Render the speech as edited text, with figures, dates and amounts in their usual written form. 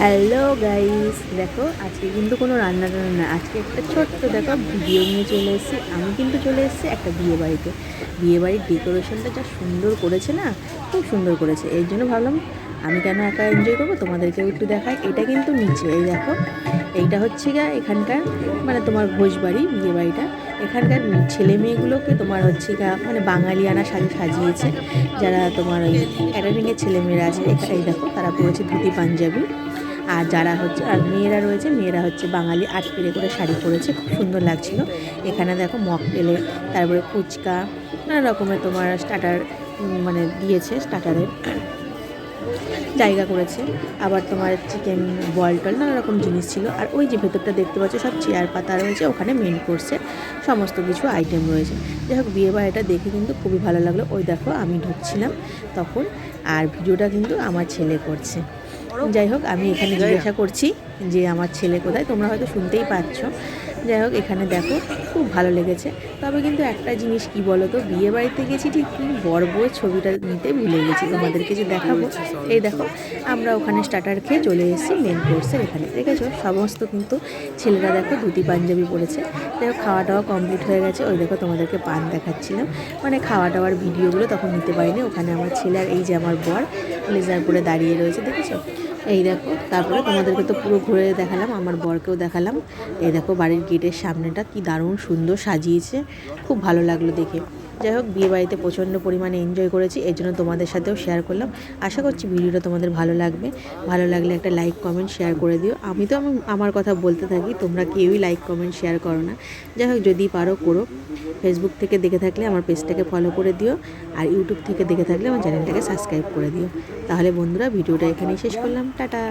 Hello guys, দেখো আজকে কিন্তু কোনো রান্না টান্না না, আজকে একটা ছোট্ট দেখো ভিডিও নিয়ে চলে এসেছি। আমি কিন্তু চলে এসেছি একটা বিয়েবাড়িতে। বিয়েবাড়ির ডেকোরেশনটা যা সুন্দর করেছে না, খুব সুন্দর করেছে। এই জন্য ভাবলাম আমি কেন একা এনজয় করবো, তোমাদেরকেও একটু দেখাই। এটা কিন্তু নিচে, এই দেখো এইটা হচ্ছে গিয়ে এখানকার মানে তোমার ভোজবাড়ি বিয়েবাড়িটা। এখানকার ছেলে মেয়েগুলোকে তোমার হচ্ছে গা মানে বাঙালিয়ানা সাজিয়েছে। যারা তোমার ওই ক্যাটারিংয়ের ছেলেমেয়েরা আছে, এই দেখো তারা পরেছে ধুতি পাঞ্জাবি। আর যারা হচ্ছে আর মেয়েরা রয়েছে, মেয়েরা হচ্ছে বাঙালি আটপিড়ে করে শাড়ি পরেছে, খুব সুন্দর লাগছিল। এখানে দেখো মকটেলে, তারপরে ফুচকা, নানা রকমের তোমার স্টার্টার মানে দিয়েছে, স্টার্টারের জায়গা করেছে। আবার তোমার চিকেন বল টল নানা রকম জিনিস ছিল। আর ওই যে ভেতরটা দেখতে পাচ্ছ সব চেয়ার পাতা রয়েছে, ওখানে মেন কোর্সের সমস্ত কিছু আইটেম রয়েছে। যাই হোক বিয়ে বাড়িটা দেখে কিন্তু খুবই ভালো লাগলো। ওই দেখো আমি ঢুকছিলাম তখন, আর ভিডিওটা কিন্তু আমার ছেলে করছে। যাই হোক আমি এখানে জিজ্ঞাসা করছি যে আমার ছেলে কোথায়, তোমরা হয়তো শুনতেই পাচ্ছ। যাই হোক এখানে দেখো খুব ভালো লেগেছে। তবে কিন্তু একটা জিনিস কি বলো তো, বিয়ে বাড়িতে গেছি ঠিকই, বর বউয়ের ছবিটা নিতে ভুলে গেছি, তোমাদেরকে যে দেখাবো। এই দেখো আমরা ওখানে স্টার্টার খেয়ে চলে এসেছি মেন কোর্সের এখানে, দেখেছো সমস্ত কিন্তু ছেলেরা দেখো ধুতি পাঞ্জাবি পরেছে। দেখো খাওয়া দাওয়া কমপ্লিট হয়ে গেছে। ওই দেখো তোমাদেরকে পান দেখাচ্ছিলাম, মানে খাওয়া দাওয়ার ভিডিওগুলো তখন নিতে পারিনি। ওখানে আমার ছেলে আর এই যে আমার বর ব্লেজার পরে দাঁড়িয়ে রয়েছে, দেখেছো। এই দেখো তারপরে তোমাদেরকে তো পুরো ঘুরে দেখালাম, আমার বরকেও দেখালাম। এই দেখো বাড়ির গেটের সামনেটা কি দারুণ সুন্দর সাজিয়েছে, খুব ভালো লাগলো দেখে। যাই হোক বিয়ে বাড়িতে প্রচণ্ড পরিমাণে এনজয় করেছি, এই জন্য তোমাদের সাথেও শেয়ার করলাম। আশা করছি ভিডিওটা তোমাদের ভালো লাগবে। ভালো লাগলে একটা লাইক কমেন্ট শেয়ার করে দিও। আমি তো আমার কথা বলতে থাকি, তোমরা কেউই লাইক কমেন্ট শেয়ার করো না। যাই হোক যদি পারো করো। ফেসবুক থেকে দেখে থাকলে আমার পেজটাকে ফলো করে দিও, আর ইউটিউব থেকে দেখে থাকলে আমার চ্যানেলটাকে সাবস্ক্রাইব করে দিও। তাহলে বন্ধুরা ভিডিওটা এখানেই শেষ করলাম, টাটা।